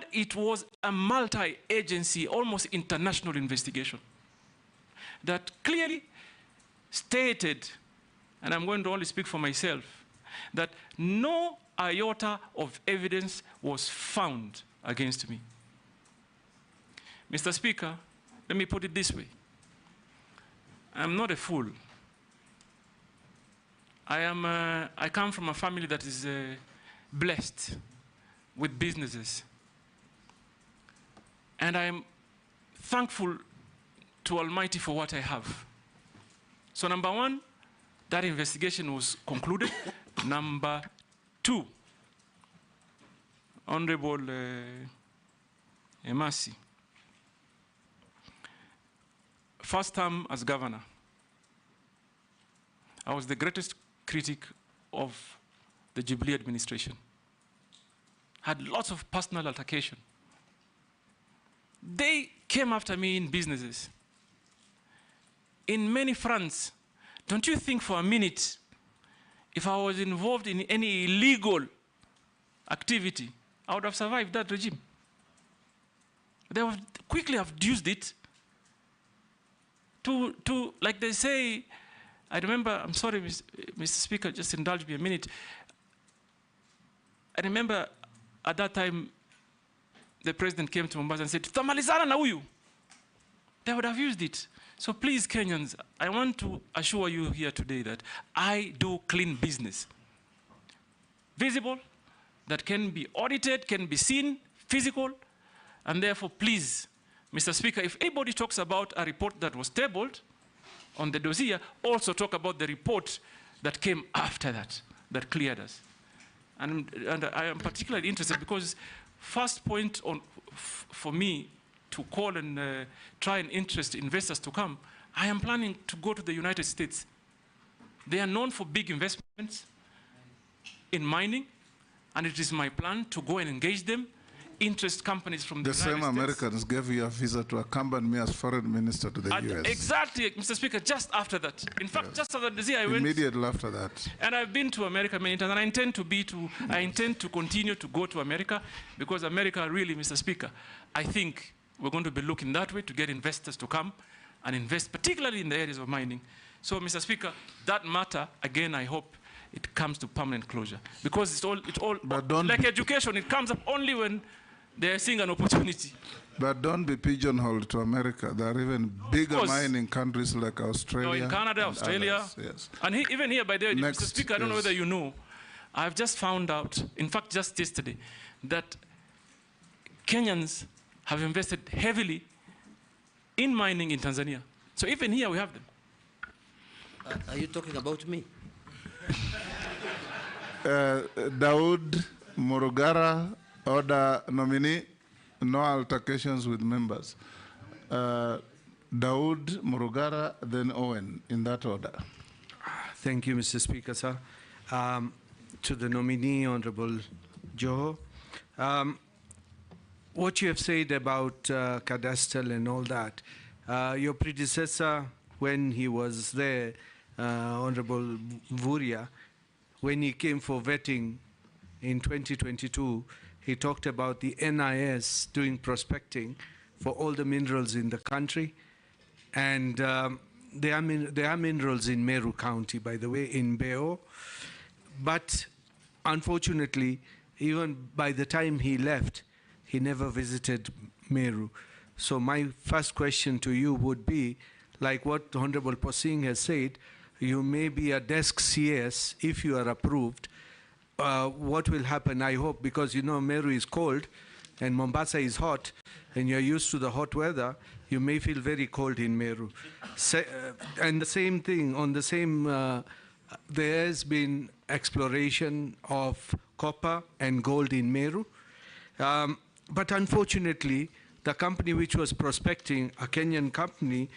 And it was a multi-agency, almost international investigation that clearly stated, and I'm going to only speak for myself, that no iota of evidence was found against me. Mr. Speaker, let me put it this way. I'm not a fool. I come from a family that is blessed with businesses. And I am thankful to Almighty for what I have. So number one, that investigation was concluded. Number two, Honorable Emasi, first term as governor, I was the greatest critic of the Jubilee administration. Had lots of personal altercation. They came after me in businesses, in many fronts. Don't you think for a minute, if I was involved in any illegal activity, I would have survived that regime? They would quickly have used it to, like they say, I remember, I'm sorry, Mr. Speaker, just indulge me a minute. I remember at that time, the president came to Mombasa and said, "Tutamalizana na huyu." They would have used it. So please, Kenyans, I want to assure you here today that I do clean business. Visible, that can be audited, can be seen, physical, and therefore, please, Mr. Speaker, if anybody talks about a report that was tabled on the dossier, also talk about the report that came after that, that cleared us. And I am particularly interested because first point for me to call and try and interest investors to come, I am planning to go to the United States. They are known for big investments in mining, and it is my plan to go and engage them, interest companies from the United States. The same Americans gave you a visa to accompany me as foreign minister to the US. Exactly, Mr. Speaker, just after that. In fact, yes. Just after the day I went. Immediately after that. And I've been to America many times, and I intend to continue to go to America, because America really, Mr. Speaker, I think we're going to be looking that way to get investors to come and invest, particularly in the areas of mining. So, Mr. Speaker, that matter, again, I hope it comes to permanent closure. Because it's all like education, it comes up only when they're seeing an opportunity. But don't be pigeonholed to America. There are even bigger mining countries like Australia. No, in Canada, Australia. Others, yes. And even here, by the way, Mr. Speaker, I don't know whether you know, I've just found out, in fact, just yesterday, that Kenyans have invested heavily in mining in Tanzania. So even here, we have them. Are you talking about me? Daud Murugara, order nominee, no altercations with members. Daud Murugara, then Owen, in that order. Thank you, Mr. Speaker, sir. To the nominee, Honorable Joho, what you have said about cadastral and all that, your predecessor, when he was there, Honorable Vuria, when he came for vetting in 2022, he talked about the NIS doing prospecting for all the minerals in the country. And there are minerals in Meru County, by the way, in Beo. But unfortunately, even by the time he left, he never visited Meru. So my first question to you would be, like what Honorable Posing has said, you may be a desk CS if you are approved. What will happen, I hope, because you know Meru is cold and Mombasa is hot, and you're used to the hot weather, you may feel very cold in Meru. And the same thing, on the same, there has been exploration of copper and gold in Meru. But unfortunately, the company which was prospecting, a Kenyan company,